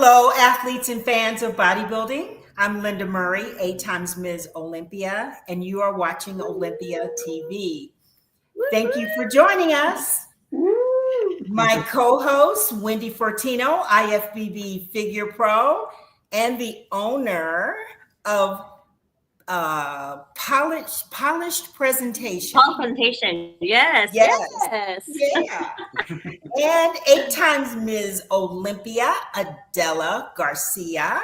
Hello, athletes and fans of bodybuilding. I'm Lenda Murray, 8 times Ms. Olympia, and you are watching Olympia TV. Thank you for joining us. My co-host, Wendy Fortino, IFBB Figure Pro, and the owner of Polished Presentation. Presentation, yes. Yeah. And 8 times Ms. Olympia, Adela Garcia.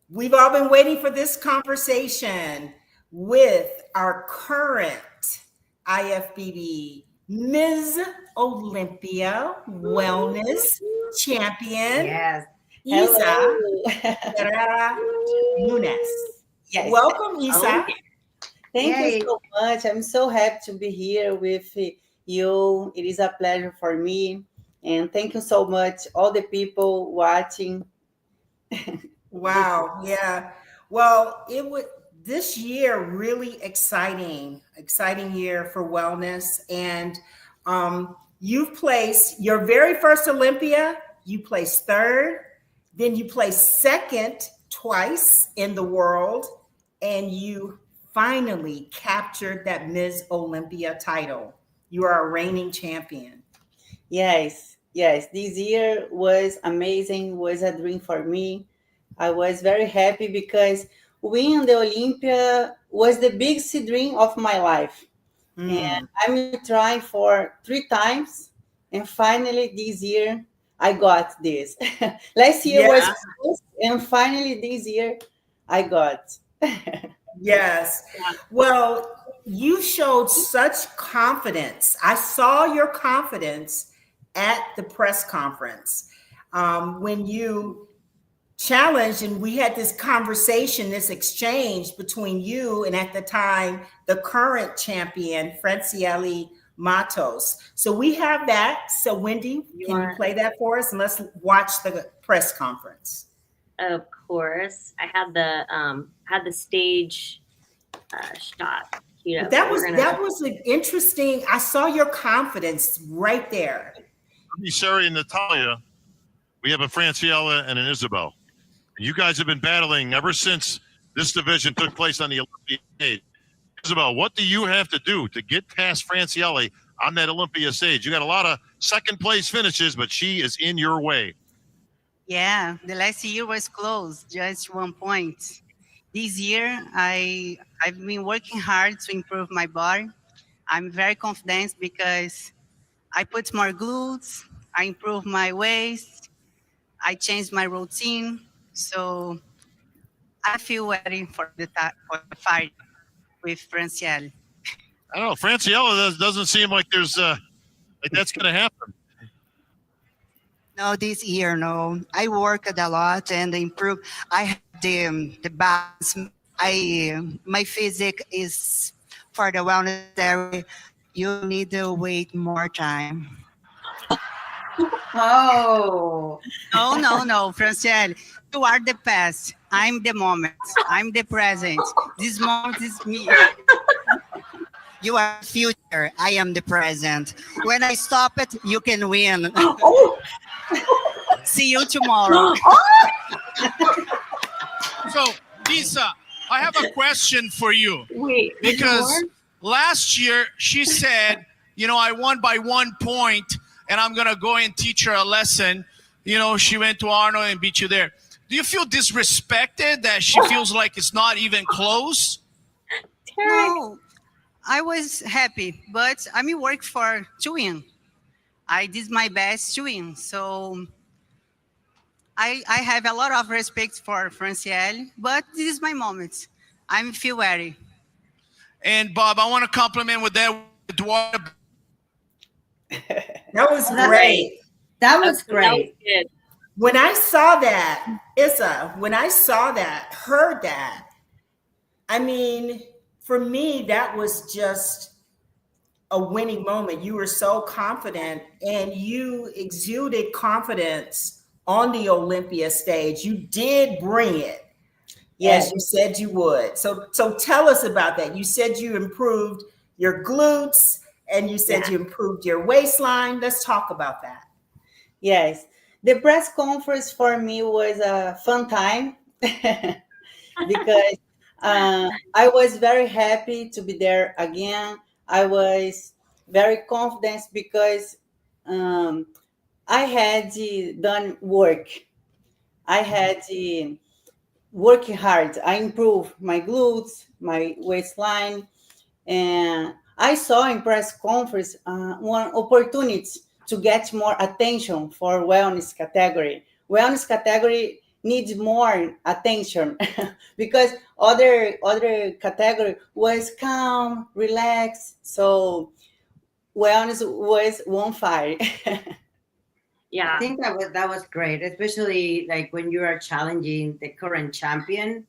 We've all been waiting for this conversation with our current IFBB Ms. Olympia Wellness Champion. Yes. Isa Pereira Nunes. Yes. Welcome, Isa. Thank you so much. I'm so happy to be here with you. It is a pleasure for me. And thank you so much, all the people watching. Wow. Yeah. Well, this year really exciting year for wellness. And you've placed your very first Olympia, you placed third, then you placed second twice in the world, and you finally captured that Ms. Olympia title. You are a reigning champion. Yes. This year was amazing, was a dream for me. I was very happy because winning the Olympia was the biggest dream of my life. And I'm trying for 3 times, and finally this year I got this. Last year was close, and finally this year I got. Yes. Well, you showed such confidence. I saw your confidence at the press conference when you challenged, and we had this conversation, this exchange between you and at the time the current champion, Francielle Mattos. So we have that. So Wendy, can you play that for us, and let's watch the press conference. Of course, I had the stage shot. That was an interesting. I saw your confidence right there. Sherry and Natalia, we have a Francielle and an Isabel. You guys have been battling ever since this division took place on the Olympia stage. Isabel, what do you have to do to get past Francielle on that Olympia stage? You got a lot of second place finishes, but she is in your way. Yeah, the last year was close, just 1 point. This year, I've been working hard to improve my body. I'm very confident because I put more glutes, I improved my waist, I changed my routine. So I feel ready for the fight with Francielle. I don't know. Francielle doesn't seem like there's like that's going to happen. No, this year, no. I worked a lot and improved. I have the balance. My physique is for the wellness area. You need to wait more time. Oh. No, Francielle. You are the past. I'm the moment. I'm the present. This moment is me. You are the future. I am the present. When I stop it, you can win. See you tomorrow. So, Isa, I have a question for you. Wait, because last year she said, I won by 1 point and I'm going to go and teach her a lesson. She went to Arnold and beat you there. Do you feel disrespected that she feels like it's not even close? No, I was happy, but I'm work to win. I did my best to win. So I have a lot of respect for Francielle, but this is my moment. I feel ready. And Bob, I want to compliment with that. That was great. That was great. When I saw that, heard that, I mean, for me, that was just a winning moment. You were so confident and you exuded confidence on the Olympia stage. You did bring it. Yes, as you said you would. So tell us about that. You said you improved your glutes and you said you improved your waistline. Let's talk about that. Yes, the press conference for me was a fun time because I was very happy to be there again. I was very confident because um, I had done work. I had working hard. I improved my glutes, my waistline, and I saw in press conference one opportunity to get more attention for wellness category. Wellness category needs more attention because other category was calm, relaxed. So wellness was on fire. Yeah. I think that was great, especially like when you are challenging the current champion.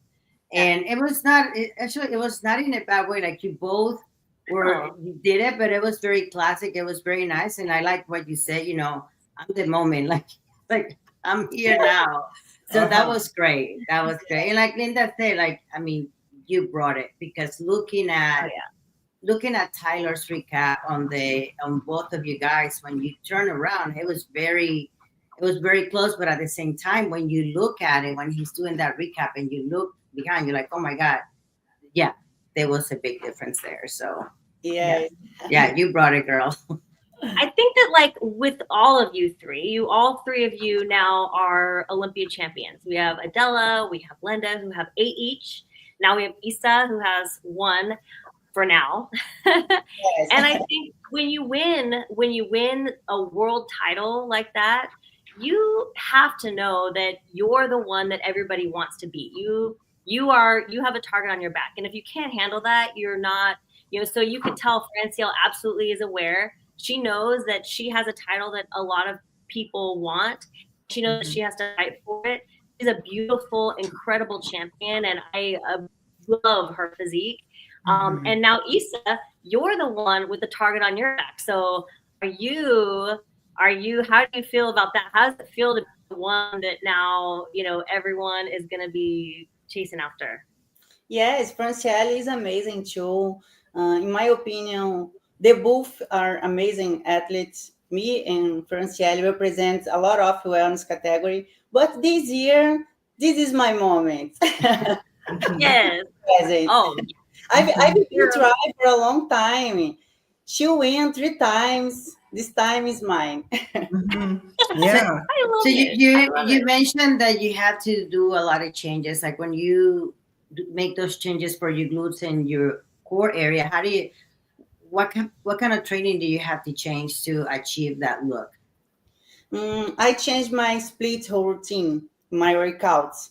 And it was not actually, it was not in a bad way. Like you both were Oh. you did it, but it was very classic. It was very nice, and I like what you said. I'm the moment, like I'm here now. So that was great. That was great. And like Linda said, like I mean, you brought it because Oh, yeah. looking at Tyler's recap on both of you guys, when you turn around, it was very close, but at the same time, when you look at it, when he's doing that recap and you look behind, you're like, oh my God, yeah, there was a big difference there. So Yes. yeah, you brought it, girl. I think that like with all of you three, all three of you now are Olympia champions. We have Adela, we have Lenda, who have 8 each. Now we have Isa, who has 1 for now. Yes. And I think when you win a world title like that, you have to know that you're the one that everybody wants to beat. You have a target on your back. And if you can't handle that, you're not, so you could tell Francielle absolutely is aware. She knows that she has a title that a lot of people want. She knows that she has to fight for it. She's a beautiful, incredible champion, and I love her physique. And now, Isa, you're the one with the target on your back. So how do you feel about that? How does it feel to be the one that now, everyone is going to be chasing after? Yes, Francielle is amazing too. In my opinion, they both are amazing athletes. Me and Francielle represent a lot of wellness category. But this year, this is my moment. Yes. Present. Oh, I've been trying for a long time. She won 3 times. This time is mine. Yeah. I love So it. you mentioned that you had to do a lot of changes, like when you make those changes for your glutes and your core area. What kind of training do you have to change to achieve that look? I changed my split routine, my workouts.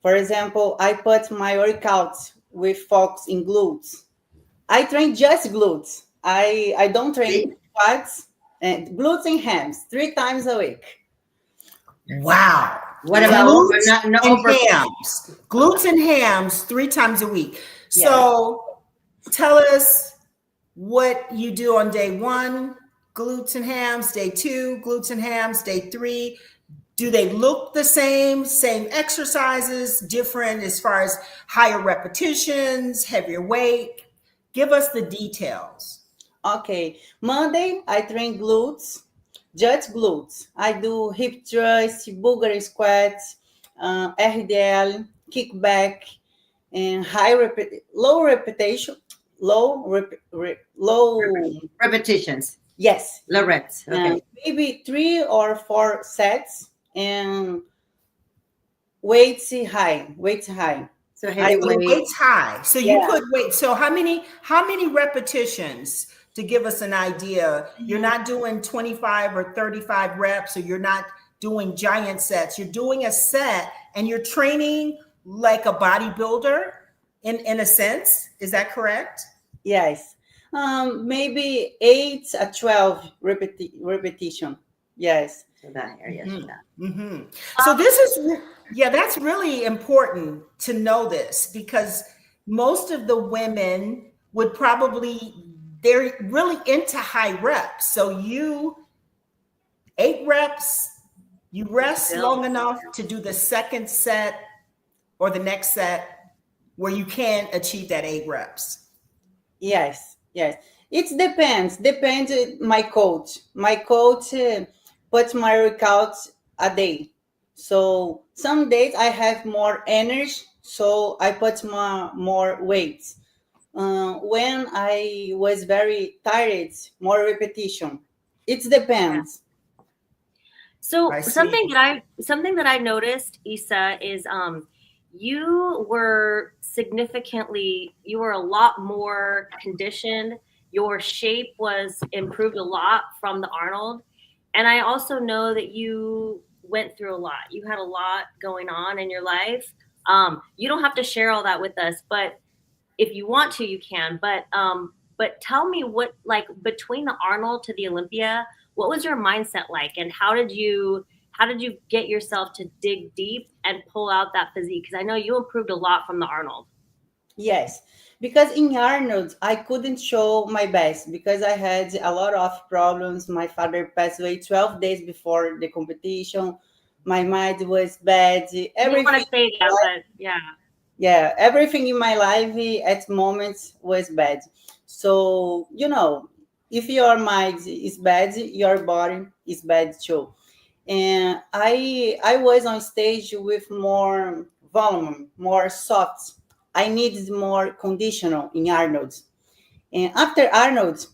For example, I put my workouts with focus in glutes. I train just glutes. I don't train quads and glutes and hams 3 times a week. Wow. What about glutes no and over? hams? Glutes and hams 3 times a week. So tell us what you do on day 1, glutes and hams, day 2, glutes and hams, day 3. Do they look the same exercises, different as far as higher repetitions, heavier weight? Give us the details. Okay. Monday, I train glutes, just glutes. I do hip thrust, Bulgarian squats, RDL, kickback, and low repetition, low Repetitions, yes, low reps. Okay. maybe 3 or 4 sets, and weights high. So heavy weight. Weight's high. So you put weight. So how many repetitions, to give us an idea? You're not doing 25 or 35 reps, or you're not doing giant sets. You're doing a set and you're training like a bodybuilder in a sense. Is that correct? Yes. Maybe 8 or 12 repetition. Yes. So that area. So this is, that's really important to know this, because most of the women would probably, they're really into high reps. So 8 reps, you rest long enough to do the second set or the next set where you can achieve that 8 reps. Yes. It depends. My coach put my workouts a day. So some days I have more energy, so I put more weights. When I was very tired, more repetition. It depends. So I see. something that I noticed, Isa, is you were a lot more conditioned. Your shape was improved a lot from the Arnold. And I also know that you went through a lot. You had a lot going on in your life. You don't have to share all that with us, but if you want to, you can. But tell me what, like, between the Arnold to the Olympia, what was your mindset like, and how did you get yourself to dig deep and pull out that physique? Because I know you improved a lot from the Arnold. Yes, because in Arnold, I couldn't show my best because I had a lot of problems. My father passed away 12 days before the competition. My mind was bad. I didn't want to say that, but yeah. Yeah, everything in my life at moments was bad. So, if your mind is bad, your body is bad too. And I was on stage with more volume, more soft. I needed more conditional in Arnold. And after Arnold,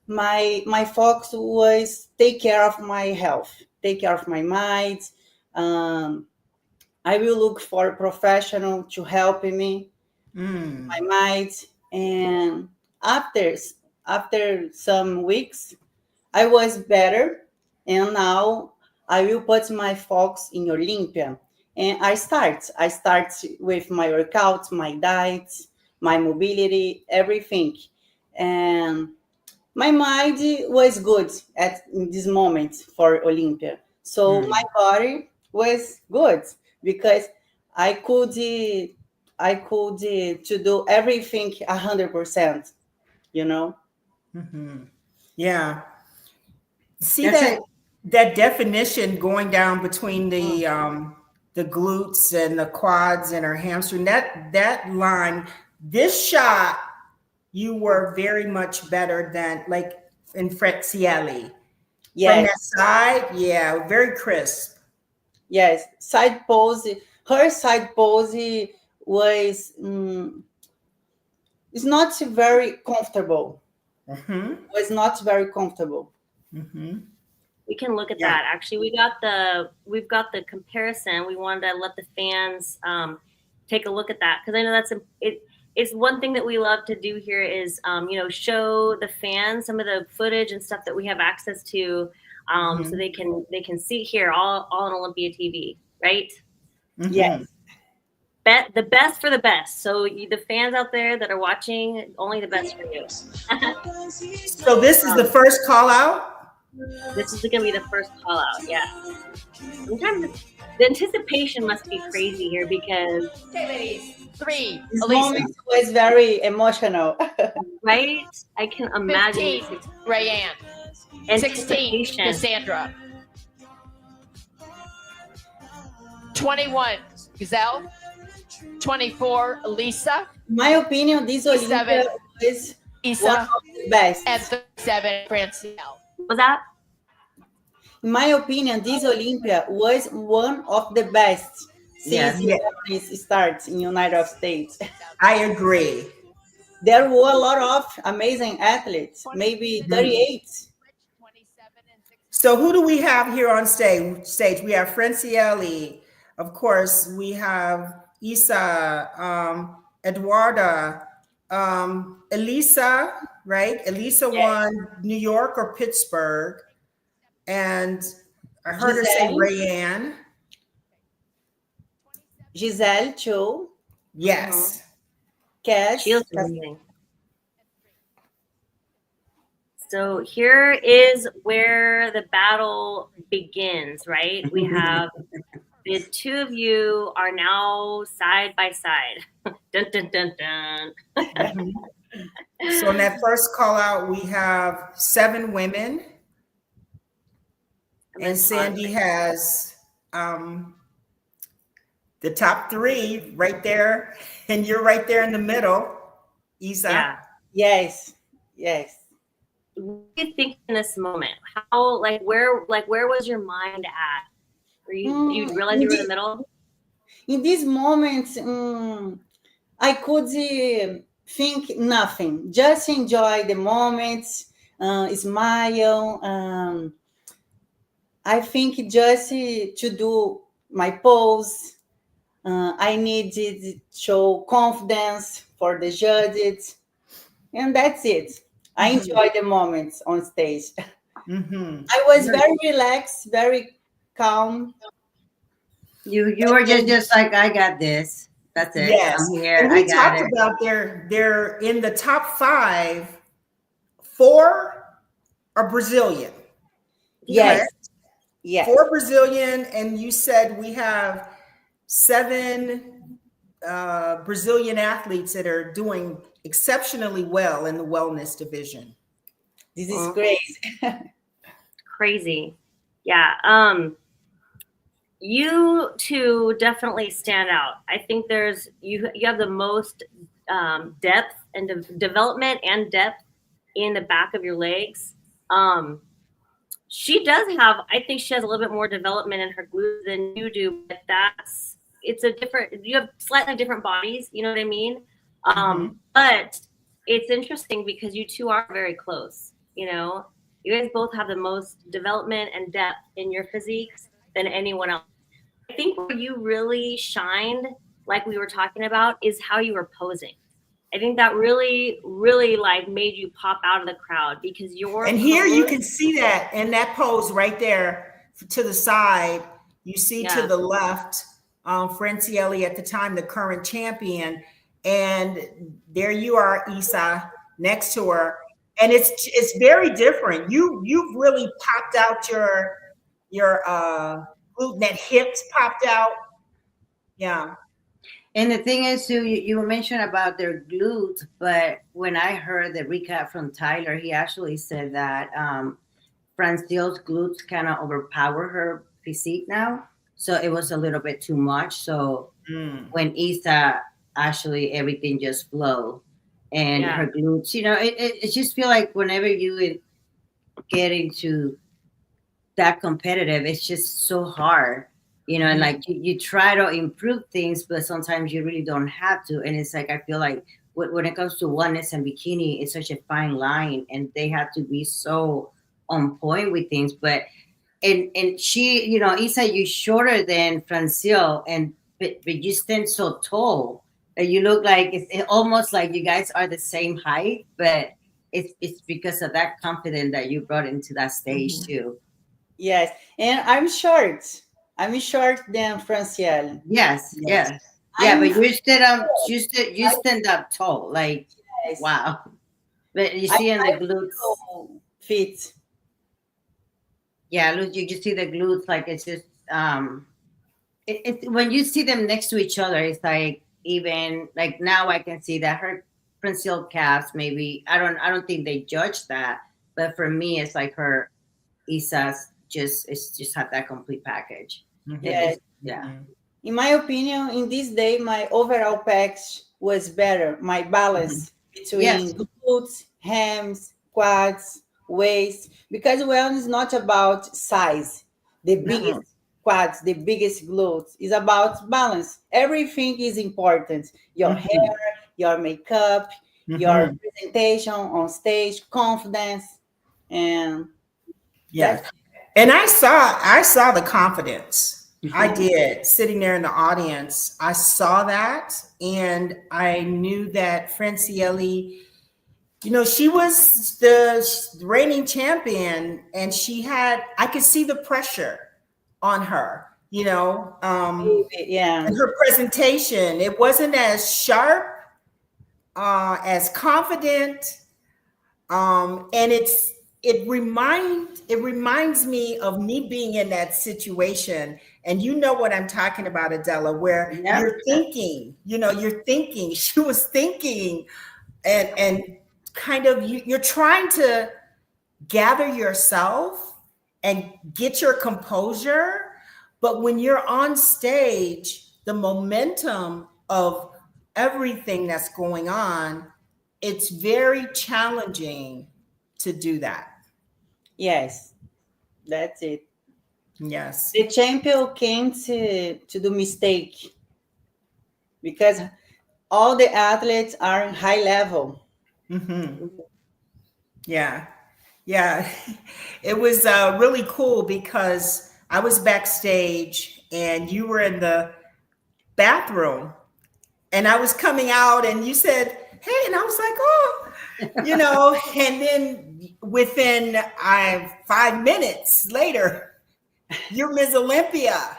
my focus was take care of my health, take care of my mind. Um, I will look for a professional to help me, my mind. And after some weeks, I was better, and now I will put my focus in Olympia. And I start with my workouts, my diet, my mobility, everything. And my mind was good in this moment for Olympia. So my body was good because I could to do everything 100%. You know. Yeah. See That's that definition going down between the glutes and the quads and our hamstring. That line, this shot, you were very much better than like in Francielle. From that Yes. side, yeah, very crisp. Yes. Side pose. Her side pose was is not very comfortable. Was not very comfortable. We can look at Yeah. that. Actually, we've got the comparison. We wanted to let the fans take a look at that, because I know that's it's one thing that we love to do here is show the fans some of the footage and stuff that we have access to, so they can see here all on Olympia TV, right? Yes. The best for the best. So the fans out there that are watching, only the best for you. So this is the first call out. This is going to be the first call out. Yeah. Sometimes the anticipation must be crazy here because. Okay, ladies. 3. This Elisa. moment was very emotional. Right? I can imagine. 15. Rayanne. 16. Cassandra. 21. Gazelle. 24. Elisa. In my opinion, this Olympia is Isa. one of the best. And 37. Francielle. Was that? In my opinion, this Olympia was one of the best since it starts in United States. I agree. There were a lot of amazing athletes, maybe 38. So who do we have here on stage? We have Francielle, of course. We have Isa, Eduarda, Elisa, right? Elisa won New York or Pittsburgh. And I heard her say Rayanne. Giselle, too. Yes. Cash. So here is where the battle begins, right? We have the two of you are now side by side. Dun, dun, dun, dun. So in that first call out, we have 7 women. And Sandy has the top 3 right there. And you're right there in the middle, Isa. Yeah. Yes. Yes. what do you think in this moment? How, where was your mind at? Were you realize you were in the middle? In these moments, I could think nothing, just enjoy the moments, smile. I think just to do my pose. I needed to show confidence for the judges, and that's it. I enjoy the moments on stage. I was very relaxed, very calm. You were just like, I got this. That's it. Yes. I'm here. And I we got talked it. about they're in the top 5. 4 are Brazilian. Yes. Correct? Yes. 4 Brazilian, and you said we have 7 Brazilian athletes that are doing exceptionally well in the wellness division. This is great. Crazy. Yeah. You two definitely stand out. I think you have the most depth and development and depth in the back of your legs. She does have, I think she has a little bit more development in her glutes than you do, but you have slightly different bodies, you know what I mean? But it's interesting because you two are very close, you know? You guys both have the most development and depth in your physiques than anyone else. I think where you really shined, like we were talking about, is how you were posing. I think that really, really made you pop out of the crowd because and here you can see that in that pose right there to the side. You see to the left, Francielle at the time, the current champion, and there you are, Isa, next to her, and it's very different. You've really popped out your glute, that hips popped out. Yeah. And the thing is, Sue, you mentioned about their glutes, but when I heard the recap from Tyler, he actually said that Francielle's glutes kind of overpower her physique now. So it was a little bit too much. So when Isa, actually everything just flow, and her glutes, you know, it just feel like whenever you get into that competitive, it's just so hard. You know, and like you try to improve things, but sometimes you really don't have to. And it's like, I feel like when it comes to oneness and bikini, it's such a fine line, and they have to be so on point with things. But and she, you know, Isa, you shorter than Francielle, but you stand so tall. And you look like it's almost like you guys are the same height, but it's because of that confidence that you brought into that stage too. Yes, and I'm short. I'm short than Francielle. Yes. Yeah, but you stand up tall, like wow. But you see in the glutes fit. Yeah, look, you just see the glutes, like it's just when you see them next to each other, it's like, even like now I can see that her Francielle calves, maybe I don't think they judge that, but for me it's like her Isa's just have that complete package. Yes. Yeah. In my opinion, in this day, my overall package was better. My balance between glutes, hams, quads, waist, because wellness is not about size. The biggest quads, the biggest glutes is about balance. Everything is important. Your hair, your makeup, your presentation on stage, confidence, and and I saw the confidence. I did, sitting there in the audience. I saw that, and I knew that Francielle, you know, she was the reigning champion, and I could see the pressure on her, you know, and her presentation. It wasn't as sharp, as confident, and it reminds me of me being in that situation. And you know what I'm talking about, Adela, where you're thinking, she was thinking, and kind of you're trying to gather yourself and get your composure. But when you're on stage, the momentum of everything that's going on, it's very challenging to do that. Yes, that's it. Yes. The champion came to do mistake because all the athletes are high level. Mm-hmm. Yeah. Yeah. It was really cool because I was backstage and you were in the bathroom and I was coming out and you said, hey, and I was like, oh, and then within 5 minutes later, you're Ms. Olympia.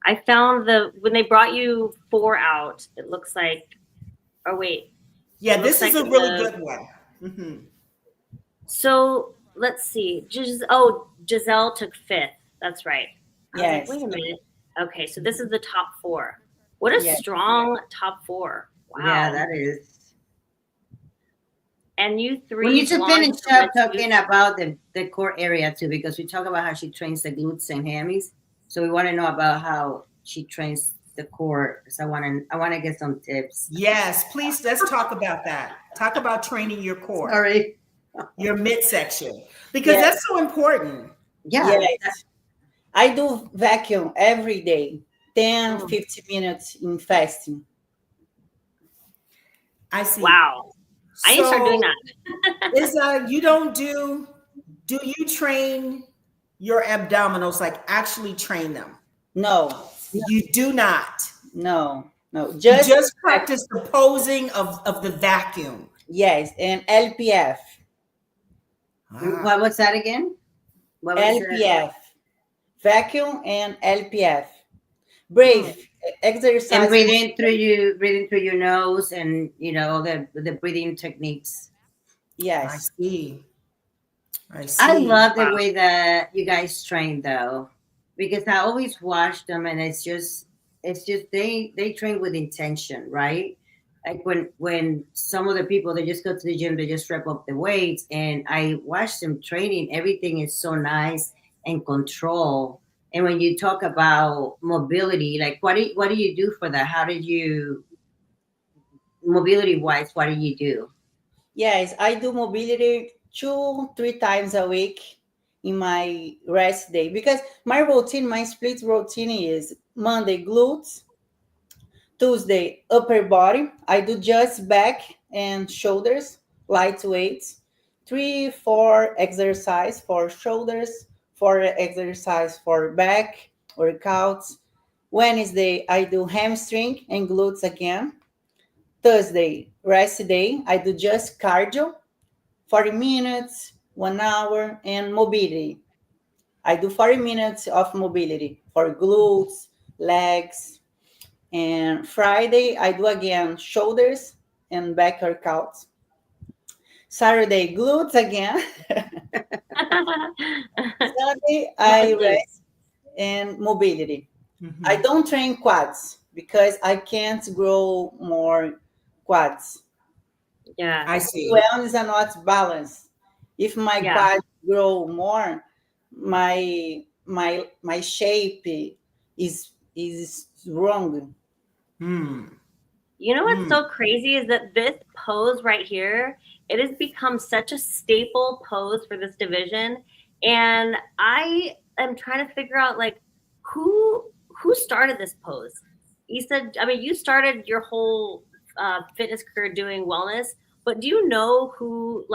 I found when they brought you 4 out, it looks like, oh wait. Yeah, this is a really good one. Mm-hmm. So let's see. Giselle took 5th. That's right. Yes. Wait a minute. Okay, so this is the top 4. What a strong top 4. Wow. Yeah, that is. And you 3. We need to finish up talking about the core area too, because we talk about how she trains the glutes and hammies. So we want to know about how she trains the core. So I want to get some tips. Yes, please. Let's talk about that. Talk about training your core. Sorry. Your midsection, because that's so important. Yeah. Yes. I do vacuum every day, 10, 15 minutes in fasting. I see. Wow. I need to start doing that. Do you train your abdominals, like actually train them? No. You do not. No. Just practice the posing of the vacuum. Yes, and LPF. What was that again? What was LPF. that? Vacuum and LPF. Brave exercise. And breathing through your nose, and the breathing techniques. Yes. I see. I love the way that you guys train though, because I always watch them and it's just they train with intention, right? Like when some of the people, they just go to the gym, they just rep up the weights, and I watch them training. Everything is so nice and control. And when you talk about mobility, like what do you do for that? How did you, mobility wise, what do you do? Yes, I do mobility 2-3 times a week in my rest day, because my split routine is Monday glutes, Tuesday upper body. I do just back and shoulders, light weights, 3-4 exercise for shoulders, 4 exercise for back workouts. Wednesday I do hamstring and glutes again. Thursday rest day, I do just cardio, 40 minutes, 1 hour, and mobility. I do 40 minutes of mobility for glutes, legs. And Friday, I do again shoulders and back workouts. Saturday, glutes again. Sunday, I rest and mobility. Mm-hmm. I don't train quads because I can't grow more quads. Yeah, I see. Wellness are not balanced. If my quads grow more, my shape is wrong. You know what's so crazy is that this pose right here, it has become such a staple pose for this division, and I am trying to figure out like who started this pose. Isa, I mean, you started your whole fitness career doing wellness, but do you know who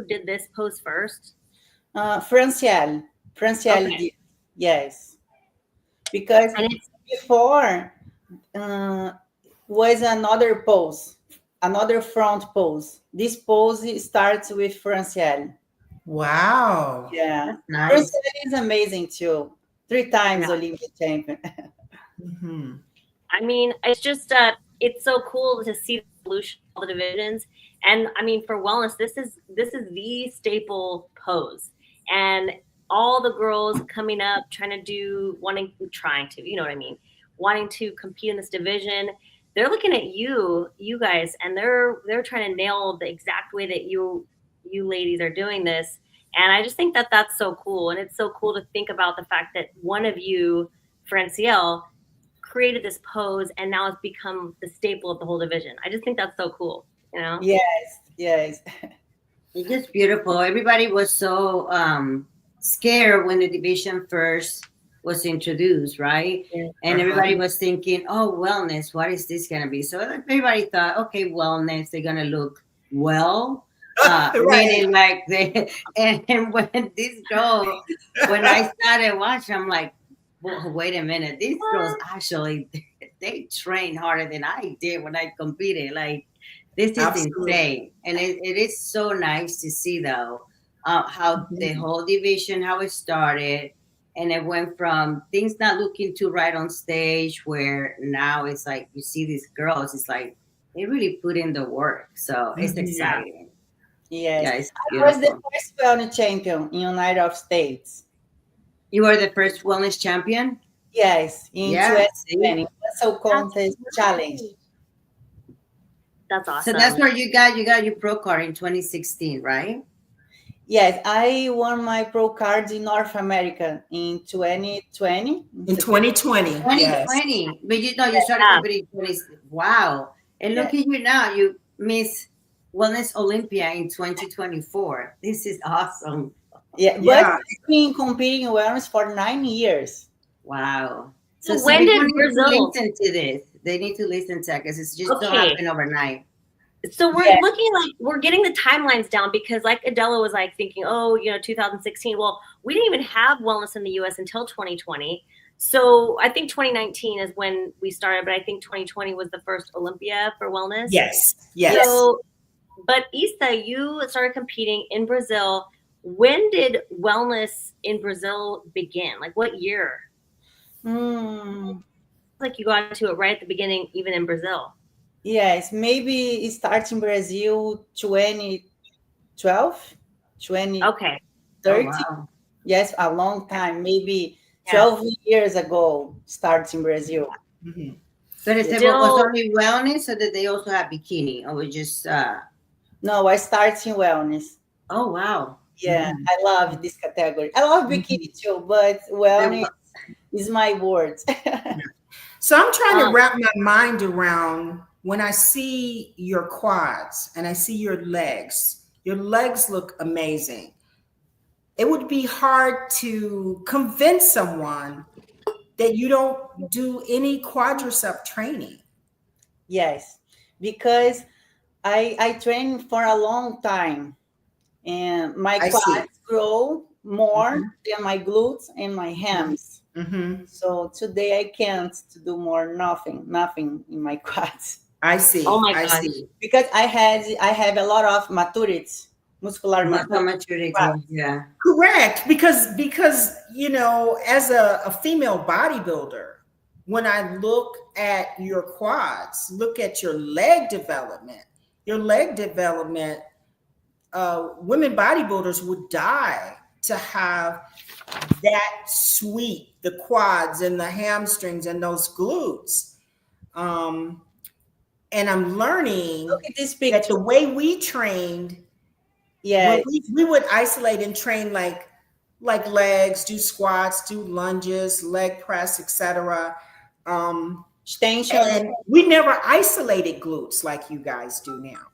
did this pose first? Francielle okay. Did, yes, because before was another pose, another front pose. This pose starts with Francielle. Wow. Yeah, nice. Francielle is amazing too. 3 times Olympia champion. Mm-hmm. I mean, it's just it's so cool to see the evolution of all the divisions. And I mean, for wellness, this is the staple pose. And all the girls coming up, wanting to, you know what I mean, wanting to compete in this division, they're looking at you guys, and they're trying to nail the exact way that you ladies are doing this. And I just think that that's so cool. And it's so cool to think about the fact that one of you, Francielle, created this pose, and now it's become the staple of the whole division. I just think that's so cool, you know? Yes. It's just beautiful. Everybody was so scared when the division first was introduced, right? And everybody was thinking, oh, wellness, what is this going to be? So everybody thought, okay, wellness, they're going to look well. Meaning like they, and when this girl, when I started watching, I'm like, well, wait a minute, these girls actually, they train harder than I did when I competed. Like, this is insane. And it is so nice to see, though, how the whole division, how it started. And it went from things not looking too right on stage, where now it's like you see these girls, it's like they really put in the work. So it's exciting. Yes. Yeah, it's I was the beautiful. first wellness champion in United States. You were the first wellness champion? Yes, in Yeah, 2020. Muscle contest challenge. That's awesome. So that's where you got your pro card in 2016, right? Yes, I won my pro cards in North America in 2020. In 2020. 2020. But you know, you started competing in 20. Wow. And look at you now. You Miss Wellness Olympia in 2024. This is awesome. Yeah, but I've been competing in wellness for 9 years. Wow. So when did Brazil listen to this? They need to listen to it because it's just don't happen overnight. So we're looking like we're getting the timelines down, because like Adela was like thinking, oh, 2016. Well, we didn't even have wellness in the US until 2020. So I think 2019 is when we started, but I think 2020 was the first Olympia for wellness. Yes. So, but Isa, you started competing in Brazil. When did wellness in Brazil begin? Like what year? Like you got into it right at the beginning, even in Brazil. Yes, maybe it starts in Brazil 2012, 2013. Okay. Oh, wow. Yes, a long time, maybe 12 years ago, starts in Brazil. But it was only wellness, or did they also have bikini, or was just? No, I started in wellness. Oh, wow. Yeah, I love this category. I love bikini too, but wellness is my word. So I'm trying to wrap my mind around when I see your quads and I see your legs. Your legs look amazing. It would be hard to convince someone that you don't do any quadricep training. Yes, because I trained for a long time, and my quads grow more than my glutes and my hams. So today I can't do more nothing in my quads. I see. Oh my God. Because I have a lot of maturity, muscular maturity. Yeah. Correct. Because as a female bodybuilder, when I look at your quads, look at your leg development, women bodybuilders would die to have that sweep, the quads and the hamstrings and those glutes. And I'm learning that the way we trained, we would isolate and train like legs, do squats, do lunges, leg press, etc. And we never isolated glutes like you guys do now.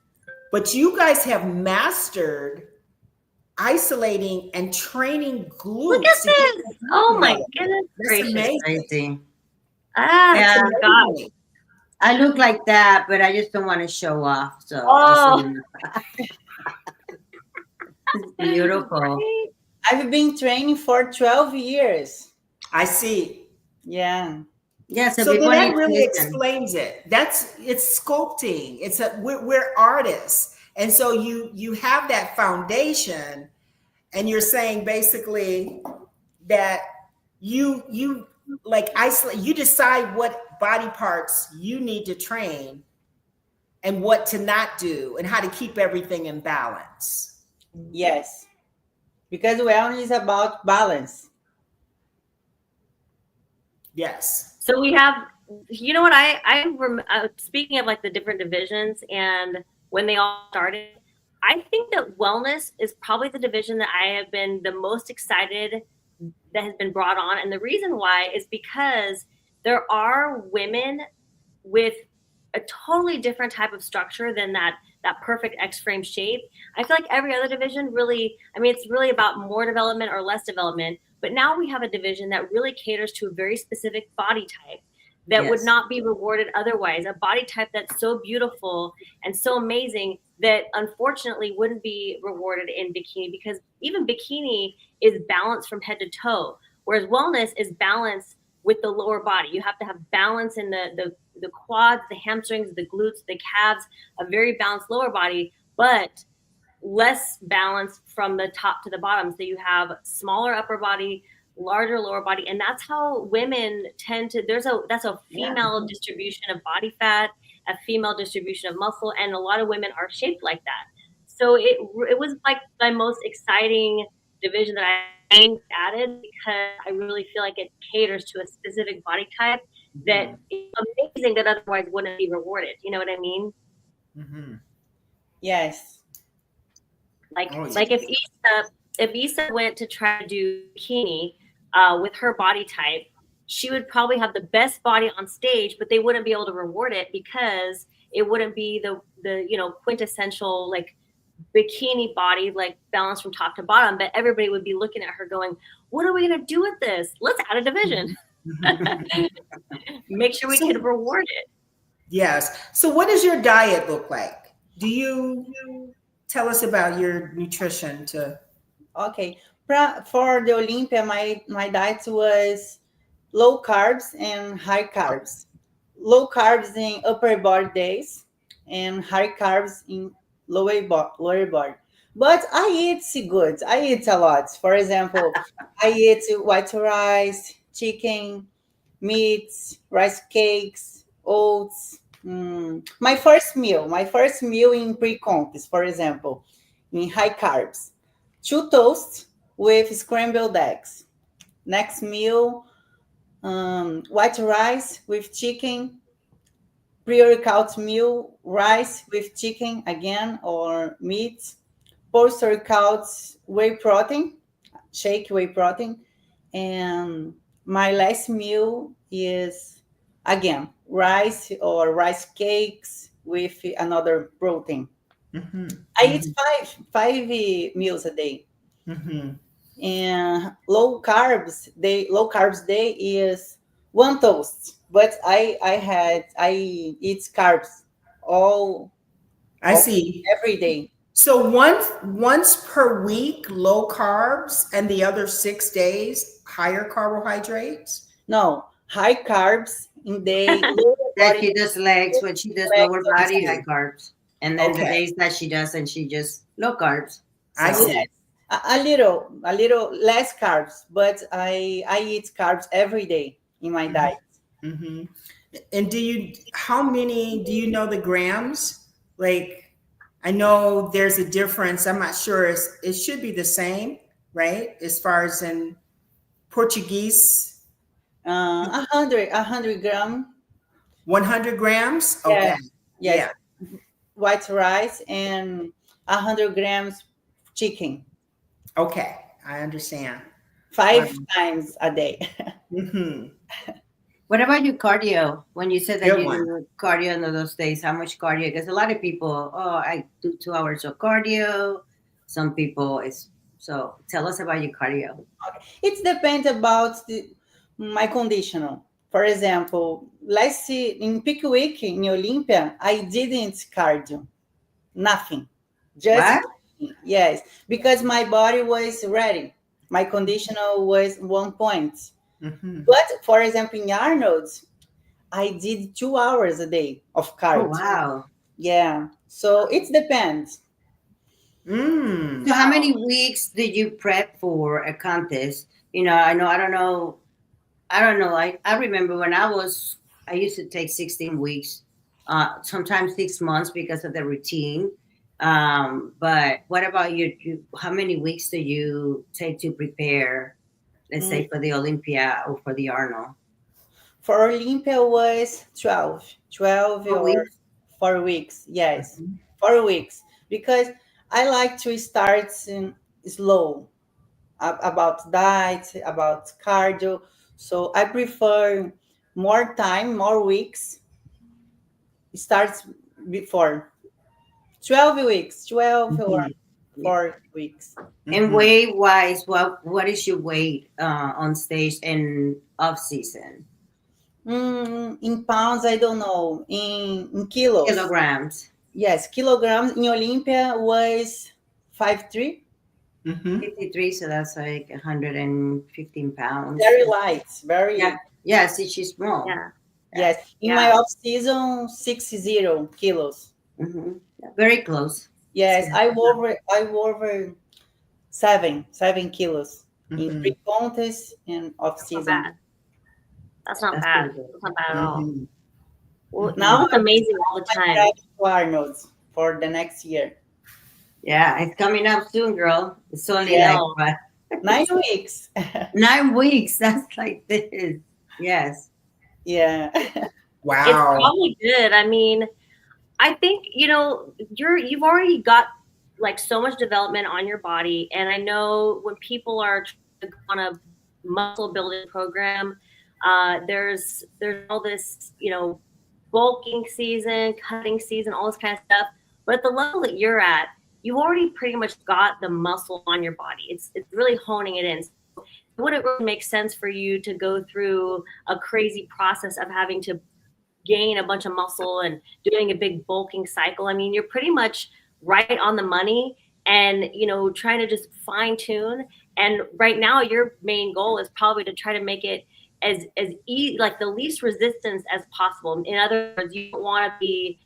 But you guys have mastered isolating and training glutes. Look at this. Oh my goodness. That's amazing. Yeah, God. I look like that, but I just don't want to show off. So it's beautiful. I've been training for 12 years. I see. Yeah. Yeah. So then that really explains it. It's sculpting. We're artists. And so you have that foundation, and you're saying basically that you like isolate, you decide what body parts you need to train and what to not do and how to keep everything in balance. Yes. Because wellness is about balance. Yes. So we have, what speaking of like the different divisions and when they all started, I think that wellness is probably the division that I have been the most excited that has been brought on. And the reason why is because there are women with a totally different type of structure than that perfect X-frame shape. I feel like every other division really, I mean, it's really about more development or less development. But now we have a division that really caters to a very specific body type that would not be rewarded otherwise. A body type that's so beautiful and so amazing that unfortunately wouldn't be rewarded in bikini, because even bikini is balanced from head to toe, whereas wellness is balanced with the lower body. You have to have balance in the quads, the hamstrings, the glutes, the calves, a very balanced lower body, but less balance from the top to the bottom. So you have smaller upper body, larger lower body, and that's how women tend to. That's a female distribution of body fat, a female distribution of muscle, and a lot of women are shaped like that. So it was like my most exciting division that I added, because I really feel like it caters to a specific body type that is amazing that otherwise wouldn't be rewarded. You know what I mean? Mm-hmm. Yes. Like if Isa went to try to do bikini with her body type, she would probably have the best body on stage, but they wouldn't be able to reward it because it wouldn't be the quintessential like bikini body, like balanced from top to bottom. But everybody would be looking at her going, what are we going to do with this? Let's add a division. Make sure we can reward it. Yes. So what does your diet look like? Do you tell us about your nutrition to? Okay. For the Olympia, my diet was low carbs and high carbs. Low carbs in upper body days and high carbs in lower body. But I eat good. I eat a lot. For example, I eat white rice, chicken, meats, rice cakes, oats. My first meal in pre-comps, for example, in high carbs, 2 toasts with scrambled eggs. Next meal, white rice with chicken, pre-workout meal, rice with chicken again or meat, post-workout whey protein, shake whey protein, and my last meal is again rice or rice cakes with another protein. Mm-hmm. I eat five meals a day. Mm-hmm. And low carbs day is 1 toast, but I eat carbs all I see. every day. So once per week, low carbs, and the other 6 days, higher carbohydrates? No, high carbs in day. That she does legs, when she does lower body, high carbs. And then the Okay. days that she does, and she just low carbs. I So- see. Yes, a little less carbs, but I eat carbs every day in my diet. Mm-hmm. And how many, do you know the grams? Like, I know there's a difference. I'm not sure. It should be the same, right? As far as in Portuguese, 100 gram. 100 grams? Okay. Yes. White rice and 100 grams chicken. Okay. I understand. 5 times a day. Mm-hmm. What about your cardio? When you said that Good you one. do cardio in those days, how much cardio? Because a lot of people, I do 2 hours of cardio. Some people so tell us about your cardio. It depends about my condition. For example, in peak week in Olympia, I didn't cardio, nothing. Just yes, because my body was ready. My condition was 1 point. Mm-hmm. But for example, in Arnold, I did 2 hours a day of cardio. Oh, wow. Yeah. So it depends. Mm. So how many weeks did you prep for a contest? I don't know. I remember when I used to take 16 weeks, sometimes 6 months because of the routine. But what about you? How many weeks do you take to prepare, let's say, for the Olympia or for the Arnold? For Olympia was 12 4 or weeks? 4 weeks. Yes, 4 weeks. Because I like to start slow about diet, about cardio. So I prefer more time, more weeks, starts before 12 weeks, 12 or Mhm. 4 weeks. And weight wise, what is your weight on stage and off season? In pounds, I don't know. In kilos. Kilograms. Yes, kilograms in Olympia was 5'3". 53, so that's like 115 pounds. Very light, very. Yeah. Yeah, see, she's small. Yeah. Yes, in Yeah. my off season, 60 kilos. Mm-hmm. Very close. Yes, I over 7 kilos in pre-contest and off That's not season. bad. That's not That's bad. pretty good. That's not bad at all. Mhm. Well, Now you look amazing all the I'm time. ready to Arnold for the next year. Yeah, it's coming up soon, girl. It's only Yeah. like 9 weeks. 9 weeks. That's like this. Yes. Yeah. Wow. It's probably good. I mean, I think you've already got like so much development on your body, and I know when people are on a muscle building program, there's all this bulking season, cutting season, all this kind of stuff. But at the level that you're at, you've already pretty much got the muscle on your body. It's really honing it in. So it wouldn't really make sense for you to go through a crazy process of having to gain a bunch of muscle and doing a big bulking cycle. I mean, you're pretty much right on the money and, trying to just fine tune. And right now your main goal is probably to try to make it as like the least resistance as possible. In other words, you don't want to be,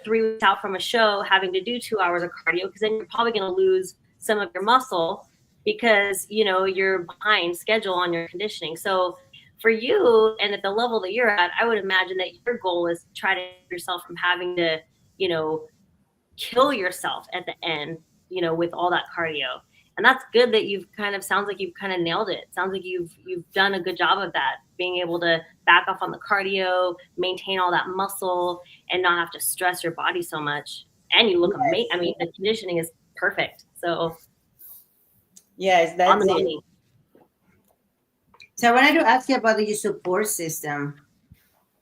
3 weeks out from a show having to do 2 hours of cardio, because then you're probably going to lose some of your muscle because, you're behind schedule on your conditioning. So for you, and at the level that you're at, I would imagine that your goal is to try to keep yourself from having to, kill yourself at the end, with all that cardio. And that's good that sounds like you've kind of nailed it. Sounds like you've done a good job of that, being able to back off on the cardio, maintain all that muscle, and not have to stress your body so much. And you look amazing. I mean, the conditioning is perfect. So Yes, that's on the it. money. So I wanted to ask you about your support system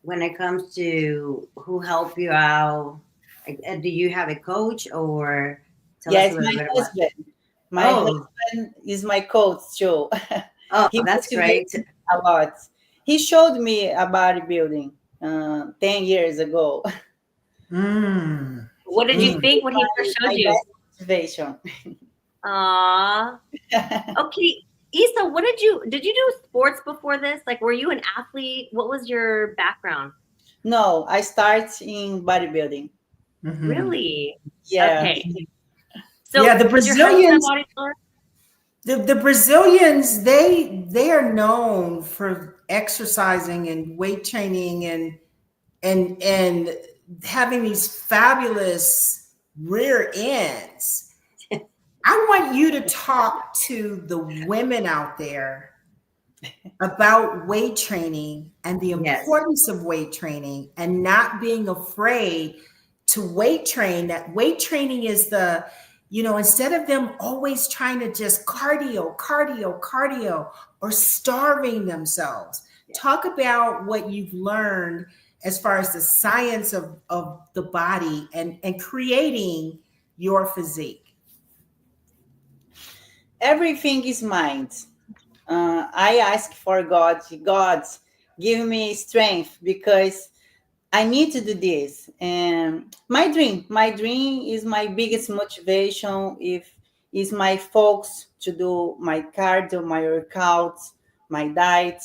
when it comes to who help you out. Do you have a coach or? Tell us Yes, a little my bit about- husband. My husband is my coach too. Oh, He that's motivates great. a lot. He showed me a bodybuilding 10 years ago. What did you think when he first showed you? Motivation. Aww. Okay, Isa, did you do sports before this? Like, were you an athlete? What was your background? No, I start in bodybuilding. Really? Yeah. Okay. So Yeah, the was your husband a Brazilians- bodybuilder? The Brazilians, they are known for exercising and weight training and having these fabulous rear ends. I want you to talk to the women out there about weight training and the importance of weight training and not being afraid to weight train. That weight training is instead of them always trying to just cardio or starving themselves. Talk about what you've learned as far as the science of the body and creating your physique. Everything is mind. I ask for God, give me strength because I need to do this. And my dream is my biggest motivation. Is my focus to do my cardio, my workouts, my diet,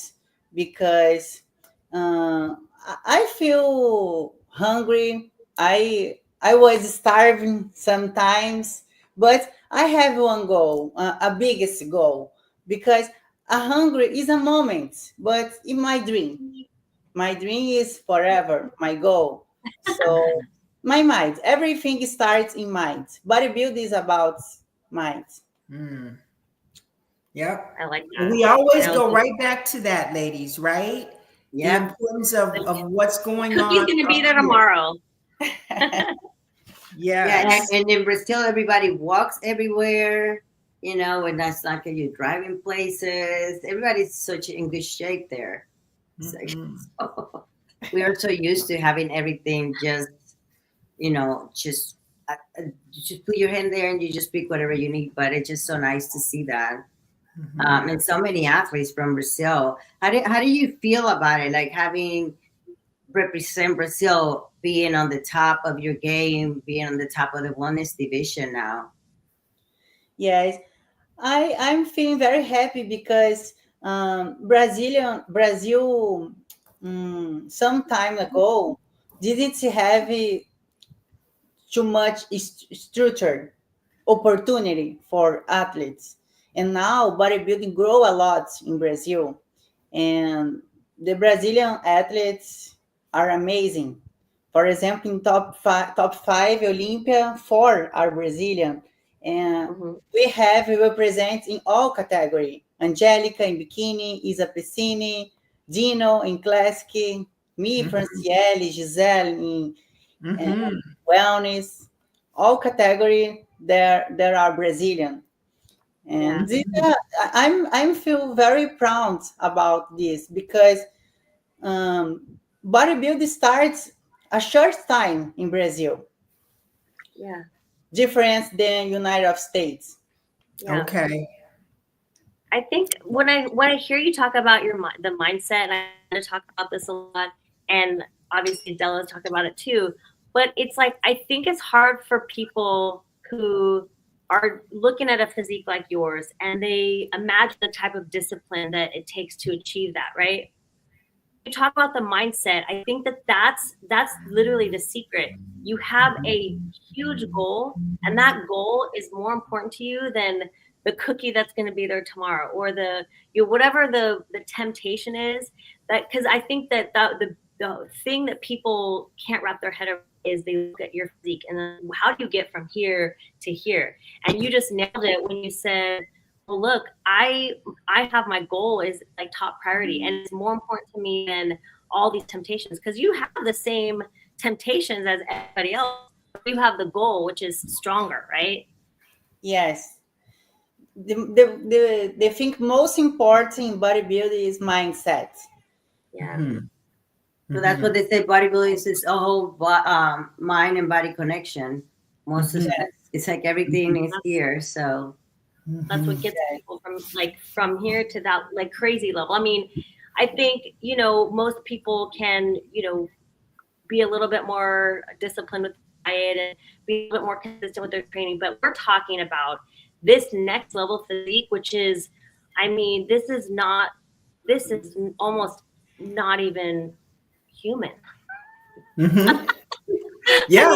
because I feel hungry. I was starving sometimes, but I have one goal, a biggest goal, because a hungry is a moment, but in my dream is forever, my goal. So my mind, everything starts in mind. Bodybuilding is about mind. Yep. I like that. And we always go right back to that, ladies, right? Yeah. The importance of what's going on. He's going to be there tomorrow. Yeah, and in Brazil, everybody walks everywhere, and that's like you're driving places. Everybody's in good shape there. So, We are so used to having everything just, just put your hand there and you just pick whatever you need. But it's just so nice to see that. And so many athletes from Brazil. How do you feel about it? Like having represent Brazil, being on the top of your game, being on the top of the wellness division now. Yes, I'm feeling very happy because Brazil some time ago didn't have too much structure opportunity for athletes, and now bodybuilding grow a lot in Brazil, and the Brazilian athletes are amazing. For example, in top five Olympia, four are Brazilian, and we have represent in all category. Angelica in bikini, Isa Pesini, Dino in classic, me, Francielle, Giselle in wellness, all category. There are Brazilian, and I'm feel very proud about this because bodybuilding starts a short time in Brazil. Yeah. Different than United States. Yeah. Okay. I think when I hear you talk about the mindset, and I want to talk about this a lot, and obviously Adela's talking about it too, but it's like I think it's hard for people who are looking at a physique like yours and they imagine the type of discipline that it takes to achieve that, right? You talk about the mindset. I think that's literally the secret. You have a huge goal, and that goal is more important to you than the cookie that's going to be there tomorrow, or whatever the temptation is. That, because I think that the thing that people can't wrap their head around is they look at your physique and then how do you get from here to here? And you just nailed it when you said, well, look, I have my goal is like top priority, and it's more important to me than all these temptations, because you have the same temptations as everybody else. You have the goal, which is stronger, right? Yes. The thing most important in bodybuilding is mindset. Yeah. So that's what they say. Bodybuilding is a whole mind and body connection. Most of it, it's like everything is here. So that's what gets people from here to that like crazy level. I mean, I think most people can be a little bit more disciplined with diet and be a little bit more consistent with their training, but we're talking about this next level physique, which is, I mean, this is almost not even human. Yeah,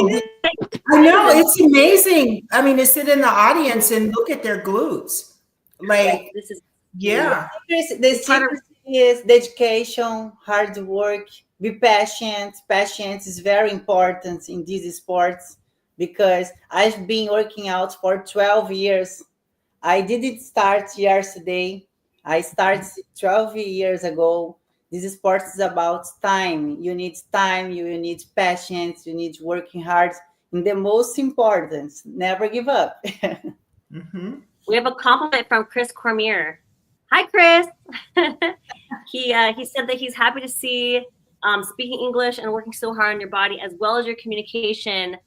I know, it's amazing. I mean, to sit in the audience and look at their glutes, like this is the secret is dedication, hard work, be patient. Patience is very important in these sports because I've been working out for 12 years. I didn't start yesterday. I started 12 years ago. This sport is about time. You need time, you need patience, you need working hard. And the most important, never give up. We have a compliment from Chris Cormier. Hi, Chris. He said that he's happy to see speaking English and working so hard on your body as well as your communication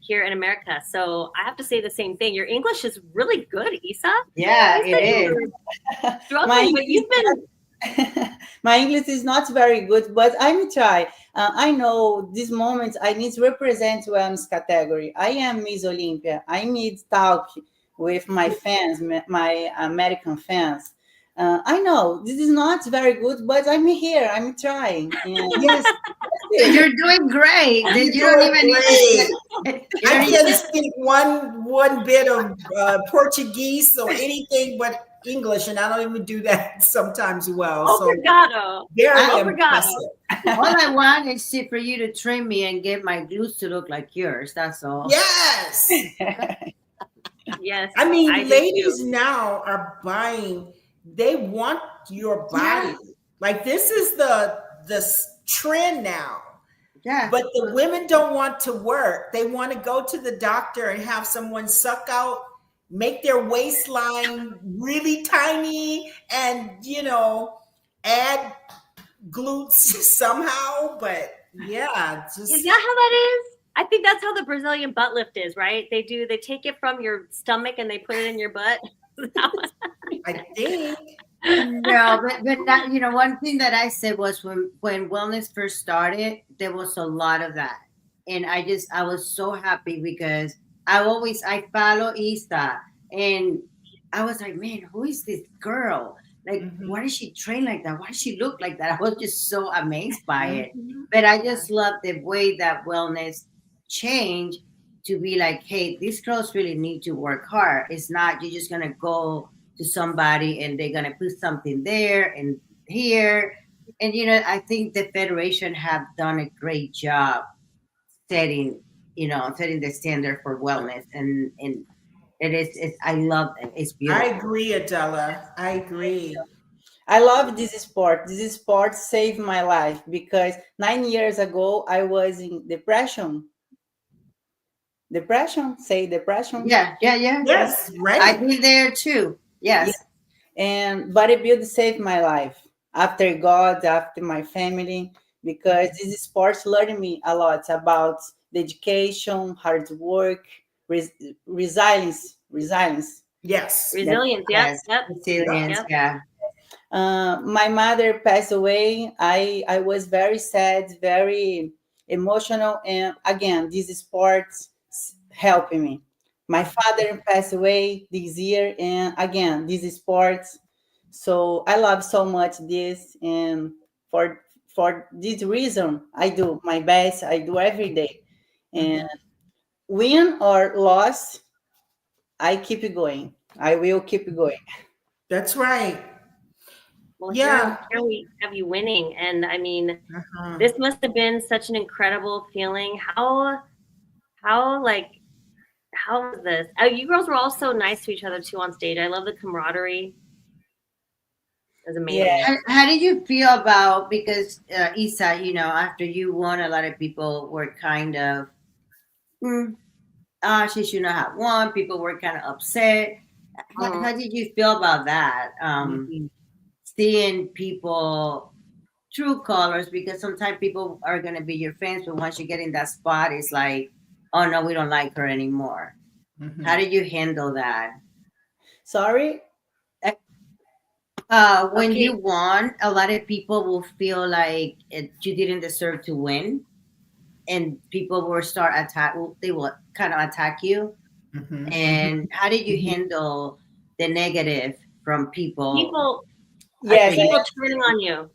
here in America. So I have to say the same thing. Your English is really good, Isa. Yeah, it is. My English is not very good, but I'm trying. I know this moment I need to represent wellness category. I am Miss Olympia. I need to talk with my fans, my American fans. I know this is not very good, but I'm here. I'm trying. And yes, you're doing great. You don't even need. I can't speak one bit of Portuguese or anything but English, and I don't even do that sometimes well. Obrigado. Very impressive. All I want is for you to trim me and get my glutes to look like yours. That's all. Yes. Yes. I mean, ladies now are buying. They want your body. Yeah. Like this is the trend now. Yeah. But the women don't want to work. They want to go to the doctor and have someone suck out, make their waistline really tiny, and add glutes somehow, but yeah, just Is that how that is? I think that's how the Brazilian butt lift is, right? They take it from your stomach and they put it in your butt. I think. No, but that, you know, one thing that I said was when wellness first started, there was a lot of that, and I was so happy because I follow Isa, and I was like, man, who is this girl? Like, why does she train like that? Why does she look like that? I was just so amazed by it. But I just love the way that wellness changed to be like, hey, these girls really need to work hard. It's not you're just gonna go to somebody and they're gonna put something there and here. And you know, I think the federation have done a great job setting, setting the standard for wellness, and it's I love it. It's I beautiful. agree, Adela. I agree. I love this sport. This sport saved my life because 9 years ago I was in depression. Depression? Say depression? Yeah. Yes, right. I've been there too. Yes. And bodybuilding saved my life after God, after my family, because this sport learned me a lot about dedication, hard work, resilience. Yes. Resilience, Yes. yep. Resilience, Yep. yeah. My mother passed away. I was very sad, very emotional, and again, this sport helped me. My father passed away this year, and again, this sport. So I love so much this, and for this reason, I do my best. I do every day, and win or loss, I keep going. I will keep going. That's right. Well, Yeah. here we have you winning, and I mean, Uh-huh. this must have been such an incredible feeling. How was this? Oh, you girls were all so nice to each other too on stage. I love the camaraderie. It was amazing. Yeah. How did you feel about, because Isa, after you won, a lot of people were kind of, she should not have won. People were kind of upset. How did you feel about that? Seeing people true colors, because sometimes people are going to be your friends, but once you get in that spot, it's like, oh no, we don't like her anymore. How did you handle that? Sorry. When you won, a lot of people will feel like you didn't deserve to win, and people will start attack. They will kind of attack you. And how did you handle the negative from people? Yes. People turning on you.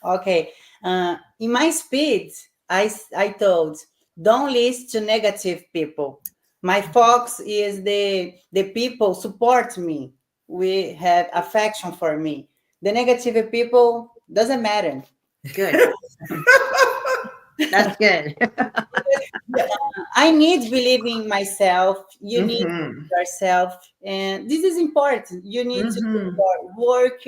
Okay. In my speech, I told, don't listen to negative people. My focus is the people support me. We have affection for me. The negative people doesn't matter. Good. That's good. I need believe in myself. You need yourself, and this is important. You need to do your work,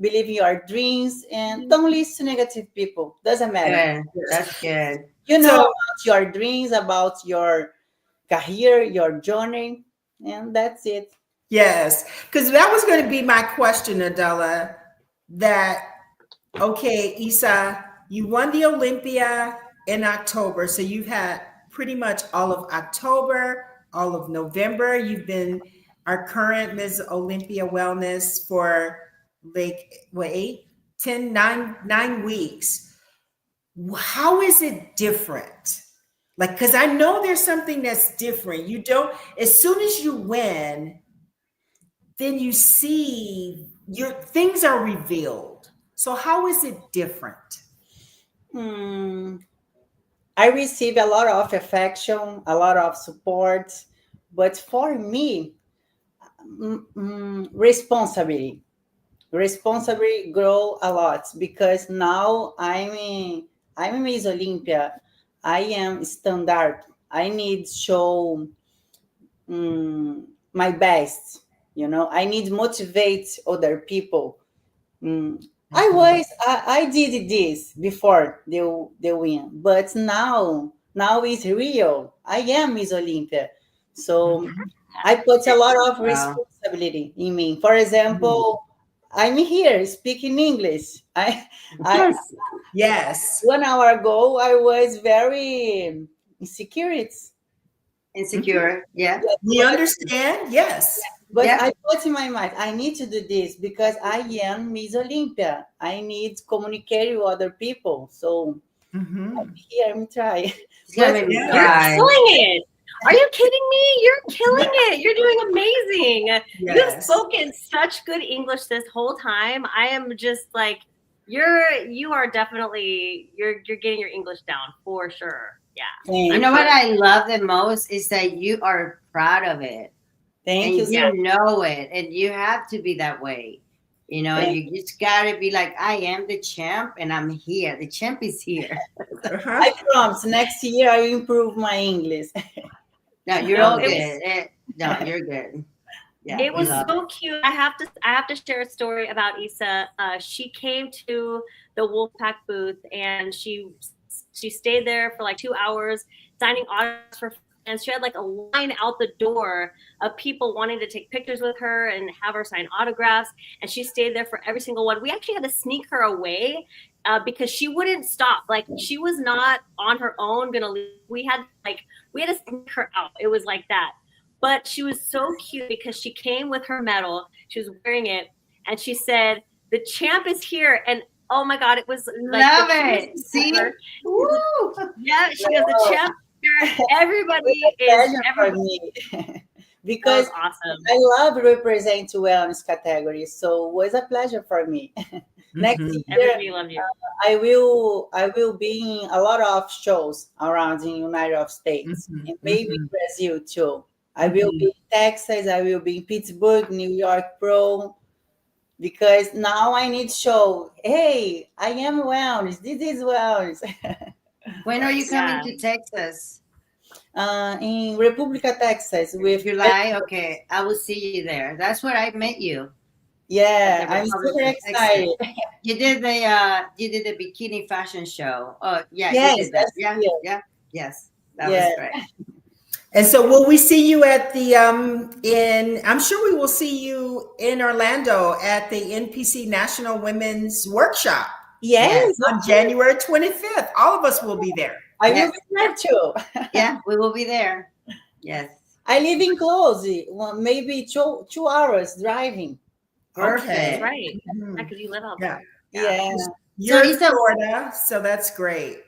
believe in your dreams, and don't listen to negative people. Doesn't matter. Good. That's good. You know about your dreams, about your career, your journey, and that's it. Yes, because that was going to be my question, Adela. That, okay, Isa, you won the Olympia in October, so you've had pretty much all of October, all of November. You've been our current Ms. Olympia Wellness for like what, 9 weeks. How is it different? Like, because I know there's something that's different. You don't, as soon as you win, then you see your things are revealed. So how is it different? I receive a lot of affection, a lot of support, but for me, responsibility grow a lot because now I'm Miss Olympia. I am standard. I need show my best. I need motivate other people. I did this before the win, but now it's real. I am Miss Olympia, so I put a lot of responsibility in me. For example, I'm here speaking English. I Yes. 1 hour ago I was very insecure. Insecure. Yeah. We understand. Yes. But Yeah. I put in my mind, I need to do this because I am Miss Olympia. I need to communicate with other people. So Mhm. here I'm trying. It's gonna But make me Yeah. You're cry. killing it. Are you kidding me? You're killing it. You're doing amazing. You've Yes. spoken such good English this whole time. I am just like you are definitely you're getting your English down for sure. Yeah. You know what I love the most is that you are proud of it. Thank And you so you know it, and you have to be that way. You know, Thank you just gotta be like, I am the champ, and I'm here. The champ is here. Uh-huh. I promise next year I will improve my English. No, you're No, all it good. was- No, you're good. Yeah, It we was love so cute. I have to share a story about Isa. She came to the Wolfpack booth and she stayed there for like 2 hours signing autographs for fans. She had like a line out the door of people wanting to take pictures with her and have her sign autographs. And she stayed there for every single one. We actually had to sneak her away because she wouldn't stop. Like she was not on her own gonna leave. We had to sneak her out. It was like that. But she was so cute because she came with her medal. She was wearing it, and she said, "The champ is here." And oh my God, it was like Love the it. cutest See? ever. Woo! Yeah, she goes, "The champ is here." Everybody Pleasure for me that because was awesome. I love represent wellness category. So it was a pleasure for me. Next Mhm. year Everybody loved you. I will be in a lot of shows around in United States Mhm. and maybe Mhm. Brazil too. I will be in Texas, I will be in Pittsburgh, New York Pro, because now I need to show, hey, I am wellness. This is wellness. When are you coming Yeah. to Texas? In Republica, Texas, with July? Okay, I will see you there. That's where I met you. yeah, At the I'm Republic super of Texas. excited. You did the bikini fashion show. Oh yeah, Yes, you did that. that's Yeah, it. yeah, yes. That Yeah. was great. And so will we see you at the I'm sure we will see you in Orlando at the NPC National Women's Workshop. Yes, On January 25th. All of us will be there. I will Yes. be there too. Yeah, we will be there. Yes. I live in close, well, maybe 2 hours driving. Perfect. That's right. Mhm. Because you live out Yeah. there. Yeah. You're in Isa, Florida, so that's great.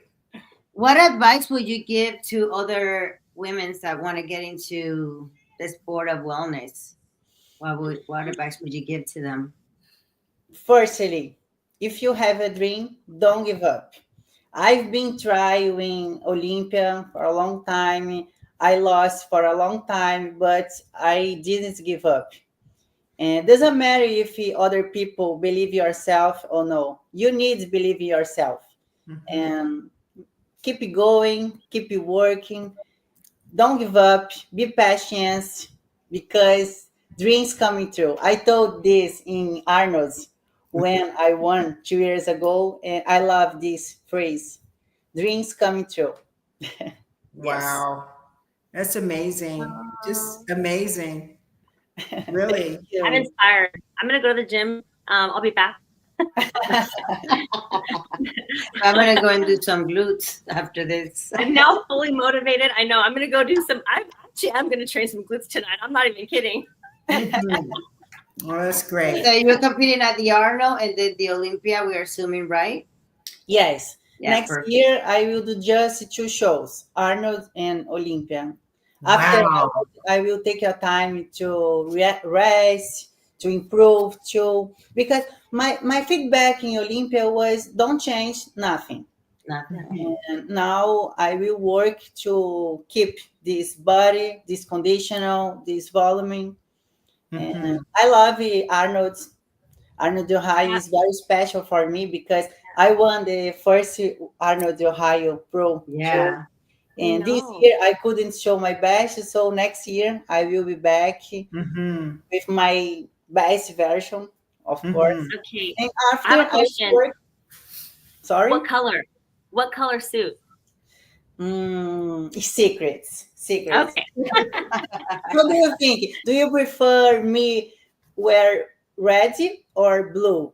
what advice would you give to other women that want to get into the sport of wellness? What advice would you give to them? Firstly, if you have a dream, don't give up. I've been trying Olympia for a long time. I lost for a long time, but I didn't give up. And it doesn't matter if other people believe yourself or no. You need to believe in yourself Mhm. and keep it going, keep it working. Don't give up. Be patient because dreams coming true. I told this in Arnold's when I won 2 years ago, and I love this phrase: dreams coming true. Wow. That's amazing. Just amazing. Really. Thank you. I'm inspired. I'm gonna go to the gym. I'll be back. I'm gonna go and do some glutes after this. I'm now fully motivated. I know I'm gonna go do some. I'm gonna train some glutes tonight. I'm not even kidding. Mhm. Well, that's great. So you're competing at the Arnold and then the Olympia, we're assuming, right? Yes. Yeah, Next perfect. year, I will do just 2 shows, Arnold and Olympia. After Wow. I will take your time to rest, to improve, because my feedback in Olympia was don't change nothing. Nothing. And now I will work to keep this body, this conditional, this volume. And Mhm. I love Arnold. Arnold Ohio is very special for me because I won the first Arnold Ohio Pro show. Yeah. And this No. year I couldn't show my best, so next year I will be back Mhm. with my best version, of course. Mhm. Okay. And I after have a question. work, sorry, What color? What color suit? secrets. Okay. What do you think? Do you prefer me wear red or blue?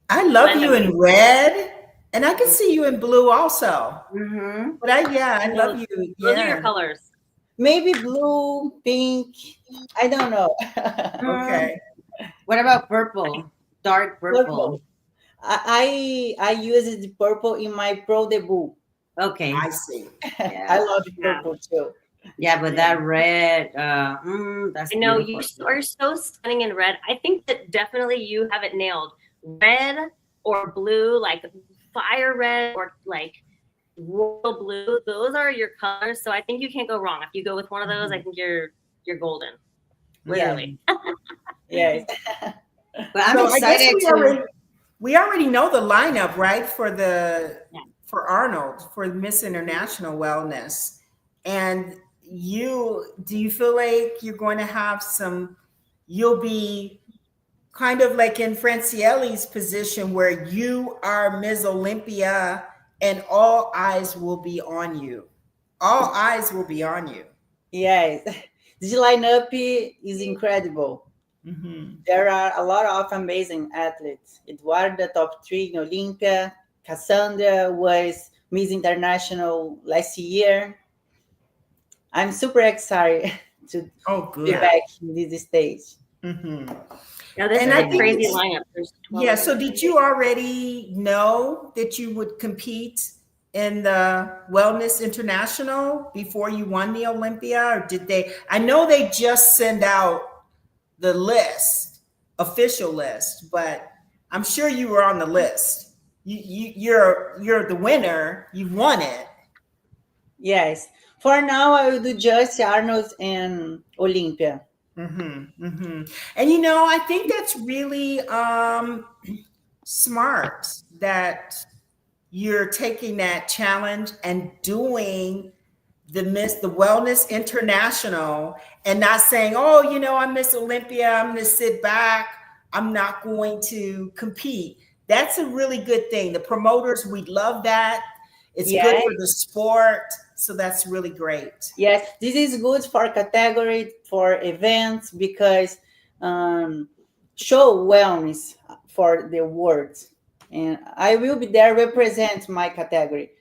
I love you in red, and I can see you in blue also. Mm-hmm. But I love you. Those are your Yeah. colors. Maybe blue, pink. I don't know. Okay. What about purple? Dark purple. Purple. I used the purple in my pro debut. Okay. I see. Yeah. I love purple too. Yeah, but that red, that's I know beautiful. are so stunning in red. I think that definitely you have it nailed. Red or blue, like fire red or like royal blue. Those are your colors. So I think you can't go wrong. If you go with one of those, I think you're golden. Literally. Yes. But I'm So I guess excited we already know the lineup, right? For Arnold for Miss International Wellness. And do you feel like you're going to have you'll be kind of like in Francielle's position where you are Ms. Olympia and all eyes will be on you. All eyes will be on you. Yes. This lineup is incredible. Mm-hmm. There are a lot of amazing athletes. Eduardo, top 3 in Olympia. Cassandra was Miss International last year. I'm super excited to be back in this stage. Mm-hmm. Yeah, this is a crazy lineup. There's 12. Yeah. So did you already know that you would compete in the Wellness International before you won the Olympia, or did they? I know they just send out the official list, but I'm sure you were on the list. You're the winner. You won it. Yes. For now, I will do just Arnold and Olympia. Mm-hmm, mm-hmm. And I think that's really smart that you're taking that challenge and doing the Wellness International and not saying, oh, I'm Miss Olympia, I'm going to sit back, I'm not going to compete. That's a really good thing. The promoters, we love that. It's good for the sport. So that's really great. Yes, this is good for category, for events, because show wellness for the world. And I will be there represent my category.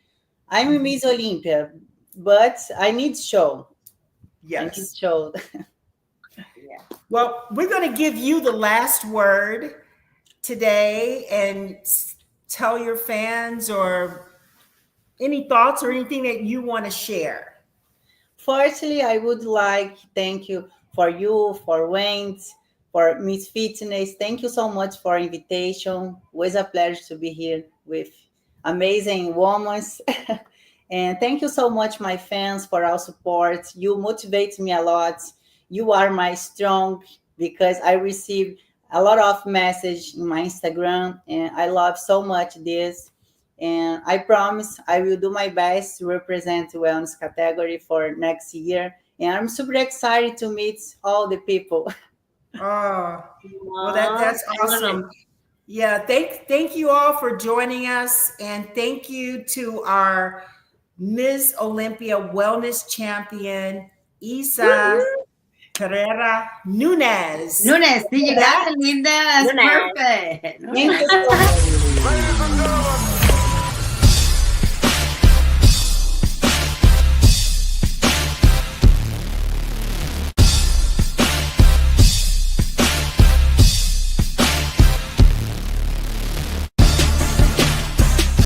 I'm Miss Olympia, but I need show. Yes. I need show. Well, we're going to give you the last word today and tell your fans or any thoughts or anything that you want to share. Firstly, I would like to thank you, for Wendy, for Miss Fitness. Thank you so much for invitation. It was a pleasure to be here with amazing women. And thank you so much, my fans, for our support. You motivate me a lot. You are my strong, because I receive a lot of message in my Instagram, and I love so much this. And I promise I will do my best to represent the wellness category for next year. And I'm super excited to meet all the people. Oh, well, that's awesome. Yeah, thank you all for joining us. And thank you to our Miss Olympia Wellness Champion, Isa Pereira Nunes. See, you got it, Linda. That's perfect. Thank you so much.